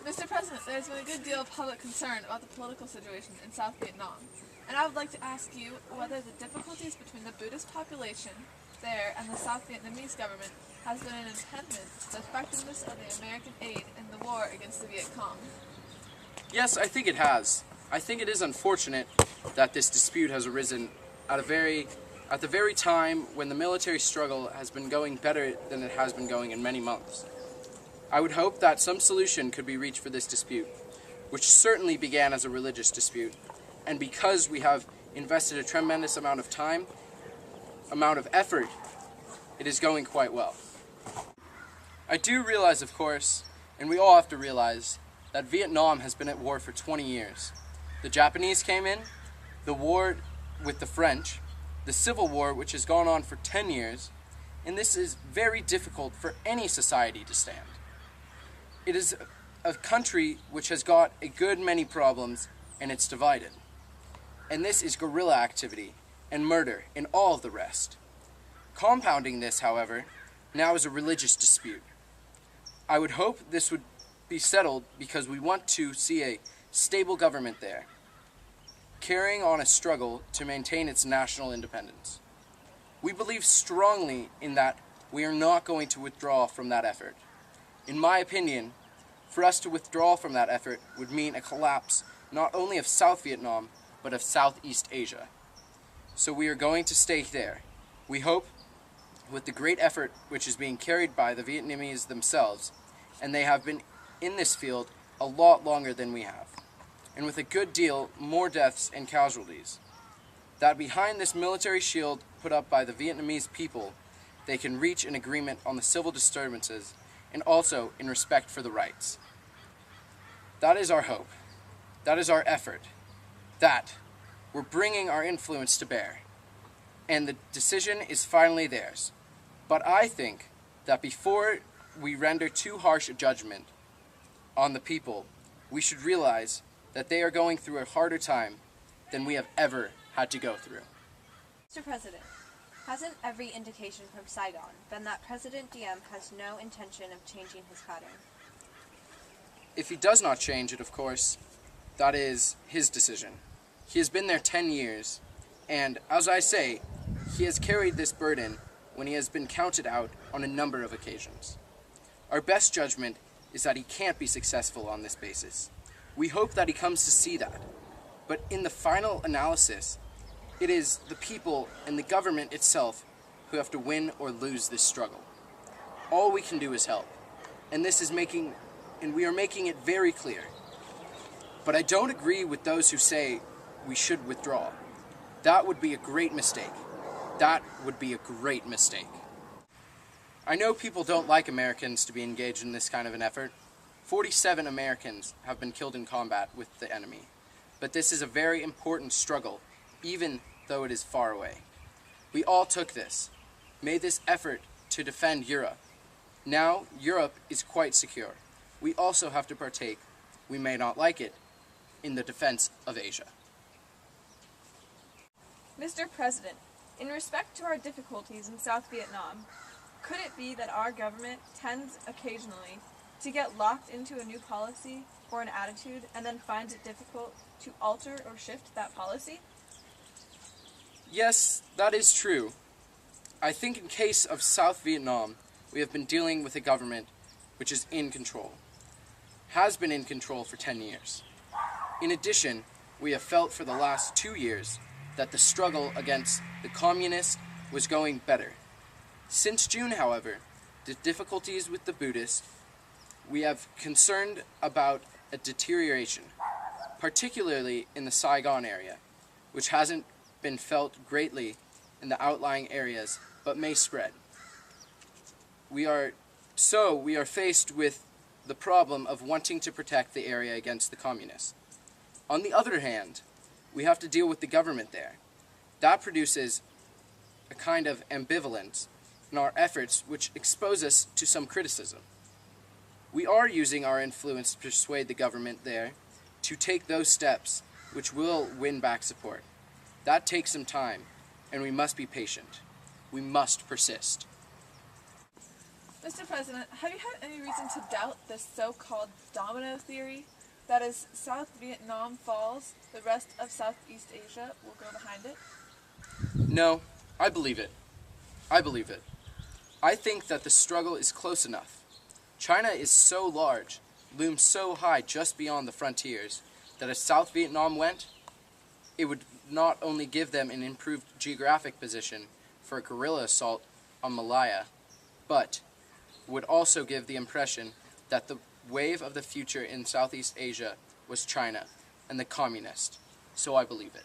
Mr. President, there's been a good deal of public concern about the political situation in South Vietnam, and I would like to ask you whether the difficulties between the Buddhist population there and the South Vietnamese government has been an impediment to the effectiveness of the American aid in the war against the Viet Cong. Yes, I think it has. I think it is unfortunate that this dispute has arisen at the very time when the military struggle has been going better than it has been going in many months. I would hope that some solution could be reached for this dispute, which certainly began as a religious dispute, and because we have invested a tremendous amount of effort, it is going quite well. I do realize, of course, and we all have to realize, that Vietnam has been at war for 20 years. The Japanese came in, the war with the French, the Civil War, which has gone on for 10 years, and this is very difficult for any society to stand. It is a country which has got a good many problems, and it's divided. And this is guerrilla activity and murder and all of the rest. Compounding this, however, now is a religious dispute. I would hope this would be settled because we want to see a stable government there, carrying on a struggle to maintain its national independence. We believe strongly in that we are not going to withdraw from that effort. In my opinion, for us to withdraw from that effort would mean a collapse not only of South Vietnam, but of Southeast Asia. So we are going to stay there. We hope, with the great effort which is being carried by the Vietnamese themselves, and they have been in this field a lot longer than we have, and with a good deal more deaths and casualties, that behind this military shield put up by the Vietnamese people, they can reach an agreement on the civil disturbances and also in respect for the rights. That is our hope. That is our effort. That we're bringing our influence to bear. And the decision is finally theirs. But I think that before we render too harsh a judgment on the people, we should realize that they are going through a harder time than we have ever had to go through. Mr. President, hasn't every indication from Saigon been that President Diem has no intention of changing his pattern? If he does not change it, of course, that is his decision. He has been there 10 years, and as I say, he has carried this burden when he has been counted out on a number of occasions. Our best judgment is that he can't be successful on this basis. We hope that he comes to see that. But in the final analysis, it is the people and the government itself who have to win or lose this struggle. All we can do is help. And we are making it very clear. But I don't agree with those who say we should withdraw. That would be a great mistake. That would be a great mistake. I know people don't like Americans to be engaged in this kind of an effort. 47 Americans have been killed in combat with the enemy. But this is a very important struggle, even though it is far away. We all took this, made this effort to defend Europe. Now, Europe is quite secure. We also have to partake, we may not like it, in the defense of Asia. Mr. President, in respect to our difficulties in South Vietnam, could it be that our government tends occasionally to get locked into a new policy or an attitude and then finds it difficult to alter or shift that policy? Yes, that is true. I think in case of South Vietnam, we have been dealing with a government which is in control, has been in control for 10 years. In addition, we have felt for the last 2 years that the struggle against the communists was going better. Since June, however, the difficulties with the Buddhists, we have concerned about a deterioration, particularly in the Saigon area, which hasn't been felt greatly in the outlying areas, but may spread. We are faced with the problem of wanting to protect the area against the communists. On the other hand, we have to deal with the government there. That produces a kind of ambivalence in our efforts which expose us to some criticism. We are using our influence to persuade the government there to take those steps which will win back support. That takes some time, and we must be patient. We must persist. Mr. President, have you had any reason to doubt this so-called domino theory? That is, South Vietnam falls, the rest of Southeast Asia will go behind it? No, I believe it. I believe it. I think that the struggle is close enough. China is so large, looms so high just beyond the frontiers, that if South Vietnam went, it would not only give them an improved geographic position for a guerrilla assault on Malaya, but would also give the impression that the wave of the future in Southeast Asia was China and the communist. So I believe it.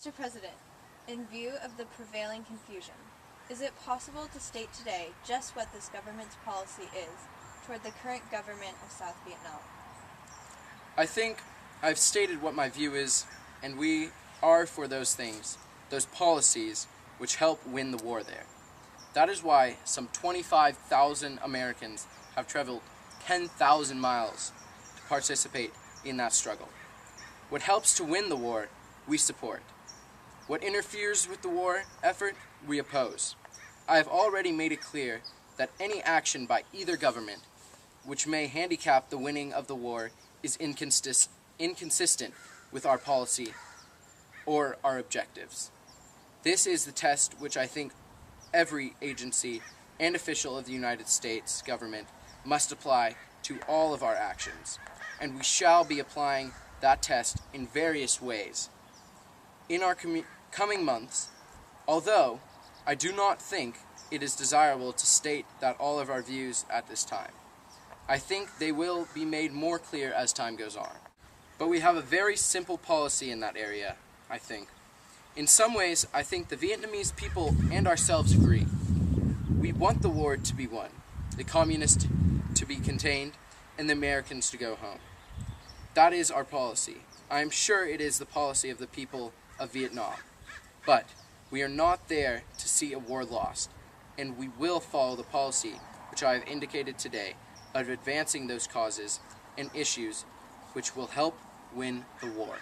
Mr. President, in view of the prevailing confusion, is it possible to state today just what this government's policy is toward the current government of South Vietnam? I think I've stated what my view is, and we are for those things, those policies which help win the war there. That is why some 25,000 Americans have traveled 10,000 miles to participate in that struggle. What helps to win the war, we support. What interferes with the war effort, we oppose. I have already made it clear that any action by either government which may handicap the winning of the war is inconsistent with our policy or our objectives. This is the test which I think every agency and official of the United States government must apply to all of our actions, and we shall be applying that test in various ways in our coming months, although I do not think it is desirable to state that all of our views at this time. I think they will be made more clear as time goes on. But we have a very simple policy in that area, I think. In some ways, I think the Vietnamese people and ourselves agree. We want the war to be won, the communists to be contained, and the Americans to go home. That is our policy. I am sure it is the policy of the people of Vietnam. But we are not there to see a war lost, and we will follow the policy which I have indicated today of advancing those causes and issues which will help win the war.